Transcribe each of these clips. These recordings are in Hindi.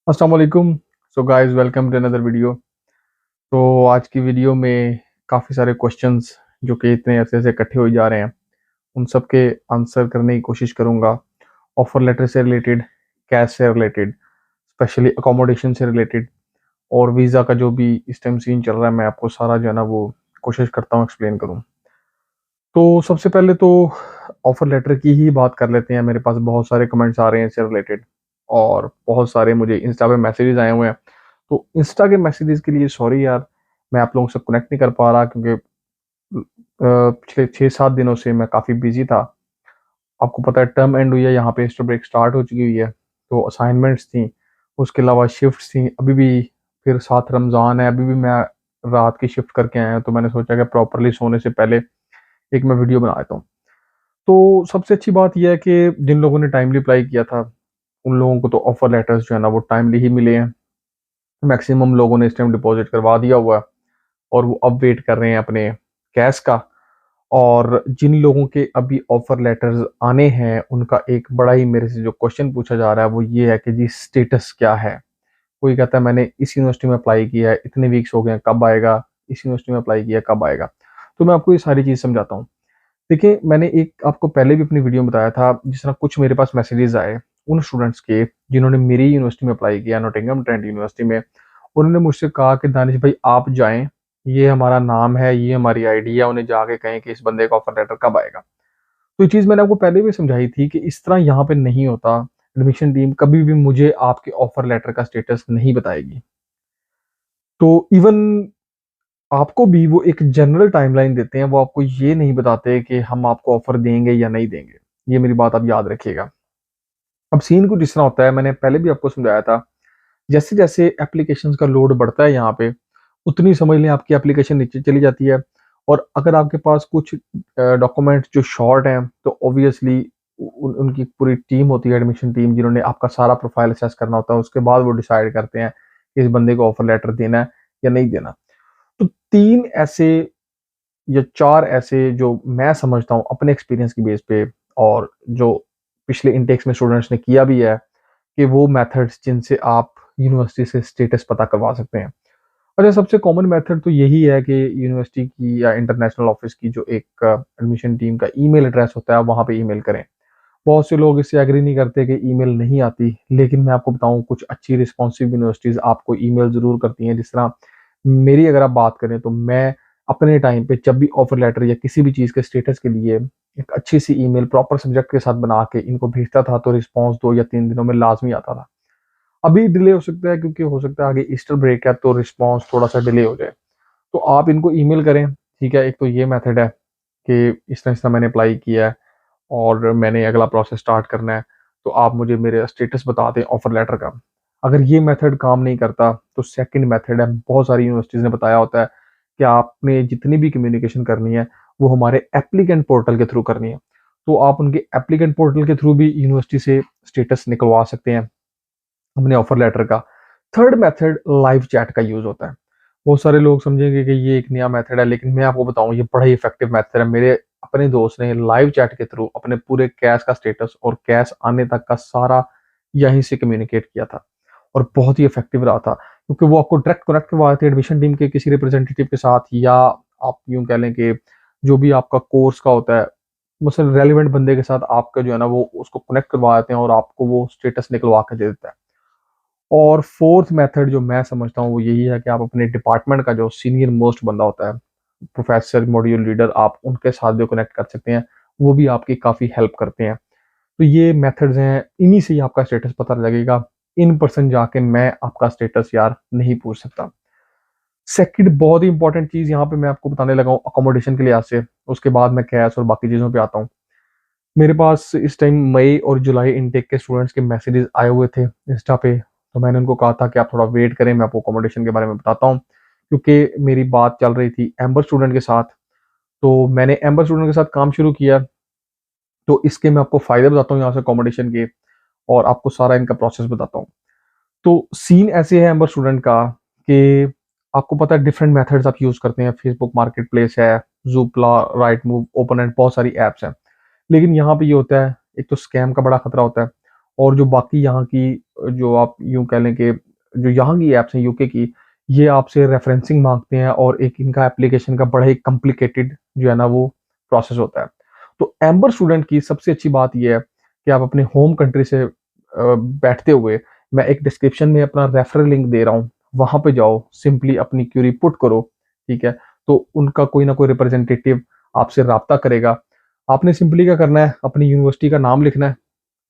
अस्सलाम वालेकुम। So guys, welcome to another video. तो आज की वीडियो में काफ़ी सारे क्वेश्चंस जो कि इतने अरसे से इकट्ठे हो जा रहे हैं, उन सब के आंसर करने की कोशिश करूंगा। ऑफर लेटर से रिलेटेड, कैश से रिलेटेड, स्पेशली अकोमोडेशन से रिलेटेड, और वीज़ा का जो भी इस टाइम सीन चल रहा है, मैं आपको सारा जो है ना वो कोशिश करता हूँ एक्सप्लेन करूँ। तो सबसे पहले तो ऑफर लेटर की ही बात कर लेते हैं। मेरे पास बहुत सारे कमेंट्स आ रहे हैं इससे रिलेटेड, और बहुत सारे मुझे इंस्टा पे मैसेजेस आए हुए हैं। तो इंस्टा के मैसेजेस के लिए सॉरी यार, मैं आप लोगों से कनेक्ट नहीं कर पा रहा, क्योंकि पिछले 6-7 दिनों से मैं काफ़ी बिजी था। आपको पता है टर्म एंड हुई है, यहाँ पे ईस्टर ब्रेक स्टार्ट हो चुकी हुई है, तो असाइनमेंट्स थी, उसके अलावा शिफ्ट्स थी अभी भी, फिर साथ रमज़ान है, अभी भी मैं रात की शिफ्ट करके आया हूँ। तो मैंने सोचा कि प्रॉपरली सोने से पहले एक मैं वीडियो बना देता हूँ। तो सबसे अच्छी बात यह है कि जिन लोगों ने टाइमली अप्लाई किया था, उन लोगों को तो ऑफर लेटर्स जो है ना वो टाइमली ही मिले हैं। मैक्सिमम लोगों ने इस टाइम डिपॉजिट करवा दिया हुआ है, और वो अब वेट कर रहे हैं अपने कैश का। और जिन लोगों के अभी ऑफर लेटर्स आने हैं, उनका एक बड़ा ही मेरे से जो क्वेश्चन पूछा जा रहा है वो ये है कि जी स्टेटस क्या है। कोई कहता है मैंने इस यूनिवर्सिटी में अप्लाई किया है, इतने वीक्स हो गए हैं, कब आएगा। इस यूनिवर्सिटी में अप्लाई किया है, कब आएगा। तो मैं आपको ये सारी चीज़ समझाता हूँ। देखिए, मैंने एक आपको पहले भी अपनी वीडियो में बताया था, जिस तरह कुछ मेरे पास मैसेजेस आए उन स्टूडेंट्स के जिन्होंने मेरी यूनिवर्सिटी में अप्लाई किया, नॉटिंघम ट्रेंट यूनिवर्सिटी में। उन्होंने मुझसे कहा कि दानिश भाई आप जाएं, ये हमारा नाम है, ये हमारी आईडी है, उन्हें जाके कहें कि इस बंदे का ऑफर लेटर कब आएगा। तो ये चीज़ मैंने आपको पहले भी समझाई थी कि इस तरह यहाँ पे नहीं होता। एडमिशन टीम कभी भी मुझे आपके ऑफर लेटर का स्टेटस नहीं बताएगी। तो इवन आपको भी वो एक जनरल टाइमलाइन देते हैं, वो आपको ये नहीं बताते कि हम आपको ऑफर देंगे या नहीं देंगे। ये मेरी बात आप याद रखिएगा। अब सीन कुछ इस तरह होता है, मैंने पहले भी आपको समझाया था, जैसे जैसे एप्लीकेशंस का लोड बढ़ता है यहाँ पे, उतनी समझ लें आपकी एप्लीकेशन नीचे चली जाती है। और अगर आपके पास कुछ डॉक्यूमेंट्स जो शॉर्ट हैं, तो ऑब्वियसली उनकी पूरी टीम होती है, एडमिशन टीम, जिन्होंने आपका सारा प्रोफाइल असेस करना होता है। उसके बाद वो डिसाइड करते हैं कि इस बंदे को ऑफर लेटर देना है या नहीं देना। तो 3 ऐसे या 4 ऐसे जो मैं समझता हूँ अपने एक्सपीरियंस की बेस पे, और जो पिछले इनटेक्स में स्टूडेंट्स ने किया भी है, कि वो मेथड्स जिनसे आप यूनिवर्सिटी से स्टेटस पता करवा सकते हैं। अच्छा, सबसे कॉमन मेथड तो यही है कि यूनिवर्सिटी की या इंटरनेशनल ऑफिस की जो एक एडमिशन टीम का ईमेल एड्रेस होता है, वहाँ पे ईमेल करें। बहुत से लोग इससे एग्री नहीं करते कि ईमेल नहीं आती, लेकिन मैं आपको बताऊं, कुछ अच्छी रिस्पॉन्सिव यूनिवर्सिटीज़ आपको ईमेल ज़रूर करती हैं। जिस तरह मेरी अगर आप बात करें, तो मैं अपने टाइम पे जब भी ऑफर लेटर या किसी भी चीज़ के स्टेटस के लिए एक अच्छी सी ईमेल प्रॉपर सब्जेक्ट के साथ बना के इनको भेजता था, तो रिस्पॉन्स 2 या 3 दिनों में लाज़मी आता था। अभी डिले हो सकता है, क्योंकि हो सकता है आगे ईस्टर ब्रेक है, तो रिस्पॉन्स थोड़ा-सा डिले हो जाए। तो आप इनको ईमेल करें, ठीक है? एक तो ये मेथड है कि इस तरह मैंने अप्लाई किया है और मैंने अगला प्रोसेस स्टार्ट करना है, तो आप मुझे मेरे स्टेटस बता दें ऑफर लेटर का। अगर ये मेथड काम नहीं करता, तो सेकंड मेथड है, बहुत सारी यूनिवर्सिटीज़ ने बताया होता है कि आपने जितनी भी कम्युनिकेशन करनी है, वो हमारे एप्लीकेंट पोर्टल के थ्रू करनी है। तो आप उनके एप्लीकेंट पोर्टल के थ्रू भी यूनिवर्सिटी से स्टेटस निकलवा सकते हैं अपने ऑफर लेटर का। थर्ड मेथड लाइव चैट का यूज़ होता है। बहुत सारे लोग समझेंगे कि ये एक नया मेथड है, लेकिन मैं आपको बताऊँ, ये बड़ा ही इफेक्टिव मेथड है। मेरे अपने दोस्त ने लाइव चैट के थ्रू अपने पूरे कैश का स्टेटस और कैश आने तक का सारा यहीं से कम्युनिकेट किया था, और बहुत ही इफेक्टिव रहा था, क्योंकि वो आपको डायरेक्ट कनेक्ट करवा थे एडमिशन टीम के किसी रिप्रेजेंटेटिव के साथ, या आप यूँ कह लें कि जो भी आपका कोर्स का होता है, मसलन रेलेवेंट बंदे के साथ आपका जो है ना वो उसको कनेक्ट करवा देते हैं, और आपको वो स्टेटस निकलवा के दे देता है। और फोर्थ मेथड जो मैं समझता हूँ वो यही है कि आप अपने डिपार्टमेंट का जो सीनियर मोस्ट बंदा होता है, प्रोफेसर, मॉड्यूल लीडर, आप उनके साथ भी कनेक्ट कर सकते हैं। वो भी आपकी काफ़ी हेल्प करते हैं। तो ये मेथड्स हैं, इन्हीं से ही आपका स्टेटस पता लगेगा। इन पर्सन जाके मैं आपका स्टेटस यार नहीं पूछ सकता। सेकंड बहुत ही इंपॉर्टेंट चीज़ यहाँ पे मैं आपको बताने लगा हूँ अकोमोडेशन के लिहाज से, उसके बाद मैं कैश और बाकी चीज़ों पे आता हूँ। मेरे पास इस टाइम मई और जुलाई इनटेक के स्टूडेंट्स के मैसेजेस आए हुए थे इंस्टा पे। तो मैंने उनको कहा था कि आप थोड़ा वेट करें, मैं आपको अकोमोडेशन के बारे में बताता हूँ, क्योंकि मेरी बात चल रही थी एम्बर स्टूडेंट के साथ। तो मैंने एम्बर स्टूडेंट के साथ काम शुरू किया। तो इसके मैं आपको फ़ायदे बताता हूँ यहाँ से अकोमोडेशन के, और आपको सारा इनका प्रोसेस बताता हूँ। तो सीन ऐसे है एम्बर स्टूडेंट का कि आपको पता है डिफरेंट मेथड्स आप यूज़ करते हैं, फेसबुक मार्केट प्लेस है, ज़ूपला, राइट मूव, ओपन एंड, बहुत सारी ऐप्स हैं। लेकिन यहाँ पे ये होता है, एक तो स्कैम का बड़ा खतरा होता है, और जो बाकी यहाँ की, जो आप यूँ कह लें कि जो यहाँ की ऐप्स हैं यूके की, ये आपसे रेफरेंसिंग माँगते हैं और एक इनका एप्लीकेशन का बड़ा ही कॉम्प्लिकेटेड जो है ना वो प्रोसेस होता है। तो एम्बर स्टूडेंट की सबसे अच्छी बात ये है कि आप अपने होम कंट्री से बैठते हुए, मैं एक डिस्क्रिप्शन में अपना रेफरल लिंक दे रहा हूँ, वहाँ पे जाओ, सिंपली अपनी क्वेरी पुट करो, ठीक है? तो उनका कोई ना कोई रिप्रेजेंटेटिव आपसे राब्ता करेगा। आपने सिंपली क्या करना है, अपनी यूनिवर्सिटी का नाम लिखना है,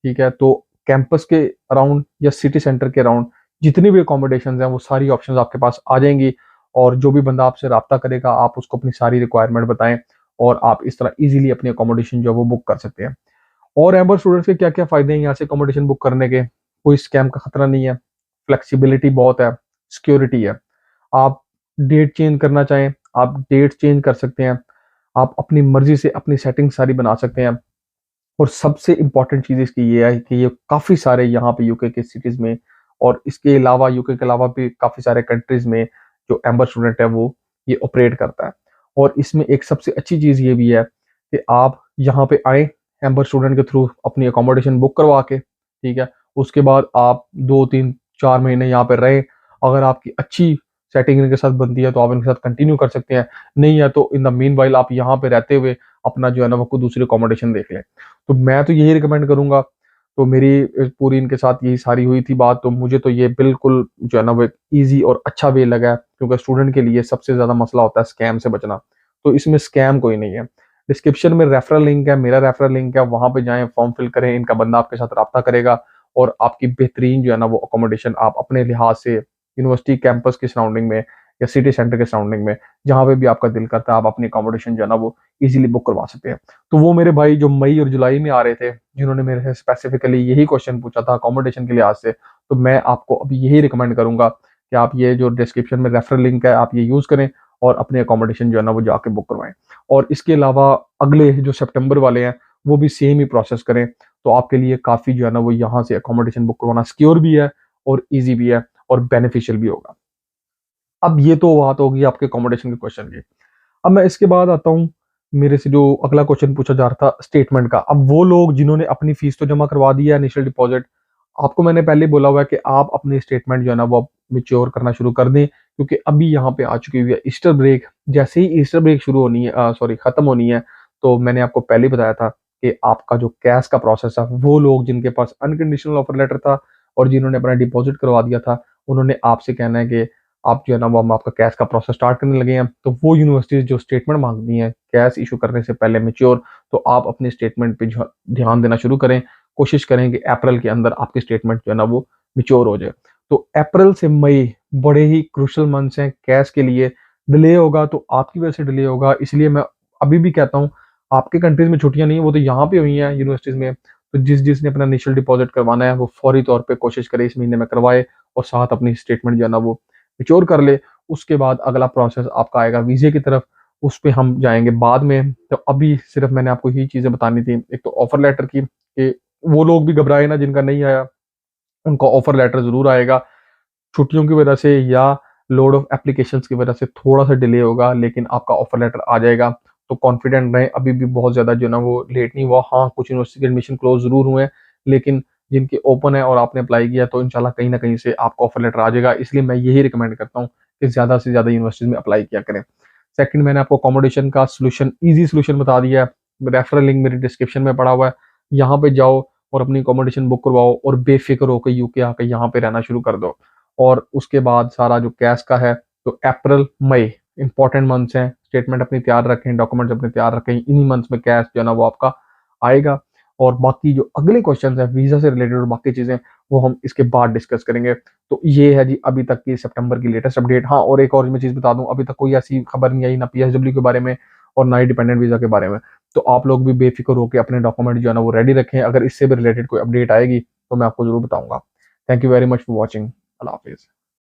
ठीक है? तो कैंपस के अराउंड या सिटी सेंटर के अराउंड जितनी भी अकोमोडेशंस हैं, वो सारी ऑप्शंस आपके पास आ जाएँगी और जो भी बंदा आपसे राब्ता करेगा, आप उसको अपनी सारी रिक्वायरमेंट बताएँ और आप इस तरह ईज़िली अपनी अकोमोडेशन जो है वो बुक कर सकते हैं। और एम्बर स्टूडेंट्स के क्या-क्या फ़ायदे हैं यहाँ से अकोमोडेशन बुक करने के? कोई स्कैम का खतरा नहीं है, फ्लेक्सिबिलिटी बहुत है, सिक्योरिटी है। आप डेट चेंज करना चाहें, आप डेट चेंज कर सकते हैं। आप अपनी मर्ज़ी से अपनी सेटिंग सारी बना सकते हैं। और सबसे इम्पोर्टेंट चीज़ इसकी ये है कि ये काफ़ी सारे यहाँ पे यूके के सिटीज़ में और इसके अलावा यूके के अलावा भी काफ़ी सारे कंट्रीज़ में जो एम्बर स्टूडेंट है वो ये ऑपरेट करता है। और इसमें एक सबसे अच्छी चीज़ ये भी है कि आप यहाँ पे आएँ एम्बर स्टूडेंट के थ्रू अपनी अकोमोडेशन बुक करवा के, ठीक है? उसके बाद आप 2, 3, 4 महीने यहाँ पे रहें। अगर आपकी अच्छी सेटिंग इनके साथ बनती है तो आप इनके साथ कंटिन्यू कर सकते हैं। नहीं है तो इन द मीनवाइल आप यहाँ पे रहते हुए अपना जो है ना वो कोई दूसरी अकोमोडेशन देख लें। तो मैं तो यही रिकमेंड करूँगा। तो मेरी पूरी इनके साथ यही सारी हुई थी बात, तो मुझे तो ये बिल्कुल जो है ना वो एक ईज़ी और अच्छा वे लगा है, क्योंकि स्टूडेंट के लिए सबसे ज़्यादा मसला होता है स्कैम से बचना। तो इसमें स्कैम कोई नहीं है। डिस्क्रिप्शन में रेफरल लिंक है, मेरा रेफरल लिंक है, वहाँ पे जाएँ, फॉर्म फिल करें, इनका बंदा आपके साथ राब्ता करेगा और आपकी बेहतरीन जो है ना वो अकोमोडेशन आप अपने लिहाज से यूनिवर्सिटी कैंपस के सराउंडिंग में या सिटी सेंटर के सराउंडिंग में, जहाँ पे भी आपका दिल करता है, आप अपनी अकोमोडेशन जो है ना वो ईज़िली बुक करवा सकते हैं। तो वो मेरे भाई जो मई और जुलाई में आ रहे थे, जिन्होंने मेरे से स्पेसिफिकली यही क्वेश्चन पूछा था अकोमोडेशन के लिहाज से, तो मैं आपको अभी यही रिकमेंड करूँगा कि आप ये जो डिस्क्रिप्शन में रेफरल लिंक है, आप ये यूज़ करें और अपनी अकोमोडेशन जो है ना वो जाके बुक करवाएँ। और इसके अलावा अगले जो सितंबर वाले हैं, वो भी सेम ही प्रोसेस करें, तो आपके लिए काफ़ी जो है ना वो यहाँ से अकोमोडेशन बुक करवाना सिक्योर भी है और ईज़ी भी है और बेनिफिशियल भी होगा। अब ये तो बात होगी आपके अकोमोडेशन के क्वेश्चन की। अब मैं इसके बाद आता हूँ, मेरे से जो अगला क्वेश्चन पूछा जा रहा था स्टेटमेंट का। अब वो लोग जिन्होंने अपनी फीस तो जमा करवा दी है इनिशियल डिपॉज़िट, आपको मैंने पहले ही बोला हुआ है कि आप अपनी स्टेटमेंट जो है ना वो अब मैच्योर करना शुरू कर दें, क्योंकि अभी यहाँ पे आ चुकी हुई है ईस्टर ब्रेक। जैसे ही ईस्टर ब्रेक शुरू होनी है, सॉरी खत्म होनी है, तो मैंने आपको पहले ही बताया था कि आपका जो कैश का प्रोसेस है, वो लोग जिनके पास अनकंडीशनल ऑफर लेटर था और जिन्होंने अपना डिपॉज़िट करवा दिया था, उन्होंने आपसे कहना है कि आप जो है ना वो हम आपका कैश का प्रोसेस स्टार्ट करने लगे हैं। तो वो यूनिवर्सिटीज़ जो स्टेटमेंट माँगती हैं कैश इश्यू करने से पहले मैच्योर, तो आप अपनी स्टेटमेंट पे जो ध्यान देना शुरू करें। कोशिश करें कि अप्रैल के अंदर आपकी स्टेटमेंट जो है ना वो मैच्योर हो जाए। तो अप्रैल से मई बड़े ही क्रूशियल मंथ्स हैं कैश के लिए। डिले होगा तो आपकी वजह से डिले होगा, इसलिए मैं अभी भी कहता हूँ, आपके कंट्रीज़ में छुट्टियाँ नहीं है, वो तो यहाँ पे हुई हैं यूनिवर्सिटीज़ में। तो जिसने अपना इनिशियल डिपॉज़िट करवाना है वो फौरी तौर पे कोशिश करे इस महीने में करवाए और साथ अपनी स्टेटमेंट जो है ना वो मैच्योर कर ले। उसके बाद अगला प्रोसेस आपका आएगा वीज़े की तरफ, उस पे हम जाएँगे बाद में। तो अभी सिर्फ़ मैंने आपको यही चीज़ें बतानी थी। एक तो ऑफ़र लेटर की कि वो लोग भी घबराए ना जिनका नहीं आया, उनका ऑफ़र लेटर ज़रूर आएगा। छुट्टियों की वजह से या लोड ऑफ एप्लीकेशंस की वजह से थोड़ा-सा डिले होगा, लेकिन आपका ऑफ़र लेटर आ जाएगा। तो कॉन्फिडेंट रहें, अभी भी बहुत ज़्यादा जो है ना वो लेट नहीं हुआ। हाँ, कुछ यूनिवर्सिटी के एडमिशन क्लोज़ ज़रूर हुए हैं, लेकिन जिनके ओपन है और आपने अप्लाई किया तो इंशाल्लाह कहीं न कहीं से आपको ऑफ़र लेटर आ जाएगा। इसलिए मैं यही रिकमेंड करता हूँ कि ज़्यादा से ज़्यादा यूनिवर्सिटीज़ में अप्लाई किया करें। सेकंड, मैंने आपको अकोमोडेशन का सॉल्यूशन, ईज़ी सॉल्यूशन बता दिया है। रेफरल लिंक मेरी डिस्क्रिप्शन में पड़ा हुआ है। यहाँ पे जाओ और अपनी अकोमोडेशन बुक करवाओ और बेफ़िक्र होके यूके आके यहाँ पे रहना शुरू कर दो। और उसके बाद सारा जो कैश का है, तो अप्रैल, मई इंपॉर्टेंट मंथ्स हैं। स्टेटमेंट अपनी तैयार रखें, डॉक्यूमेंट्स अपने तैयार रखें। इन्हीं मंथ्स में कैश जो है ना वो आपका आएगा। और बाकी जो अगले क्वेश्चन्स हैं वीज़ा से रिलेटेड और बाकी चीज़ें, वो हम इसके बाद डिस्कस करेंगे। तो ये है जी अभी तक की सितंबर की लेटेस्ट अपडेट। हाँ, और एक और मैं चीज़ बता दूँ, अभी तक कोई ऐसी खबर नहीं आई ना पीएसडब्ल्यू के बारे में और ना ही डिपेंडेंट वीज़ा के बारे में। तो आप लोग भी बेफ़िक्र होके अपने डॉक्यूमेंट जो है ना वो रेडी रखें। अगर इससे भी रिलेटेड कोई अपडेट आएगी तो मैं आपको ज़रूर बताऊँगा। Thank you very much for watching. अल्लाह हाफ़िज़।